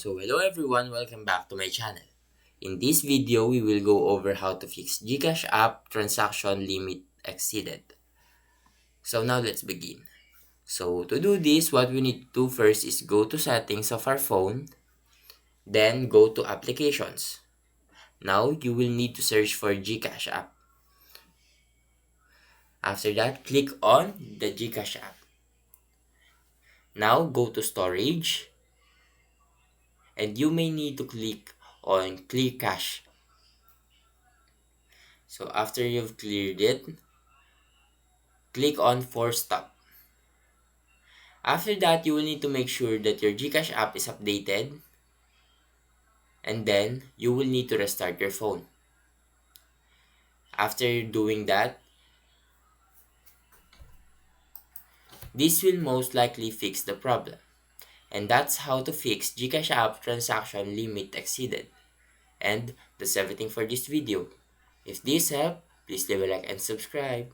So hello everyone, welcome back to my channel. In this video, we will go over how to fix GCash app transaction limit exceeded. So now let's begin. So to do this, what we need to do first is go to settings of our phone, then go to applications. Now you will need to search for GCash app. After that, click on the GCash app. Now go to storage and you may need to click on clear cache. So after you've cleared it, click on force stop. After that, you will need to make sure that your GCash app is updated, and then you will need to restart your phone. After doing that, this will most likely fix the problem. And that's how to fix GCash app transaction limit exceeded. And that's everything for this video. If this helped, please leave a like and subscribe.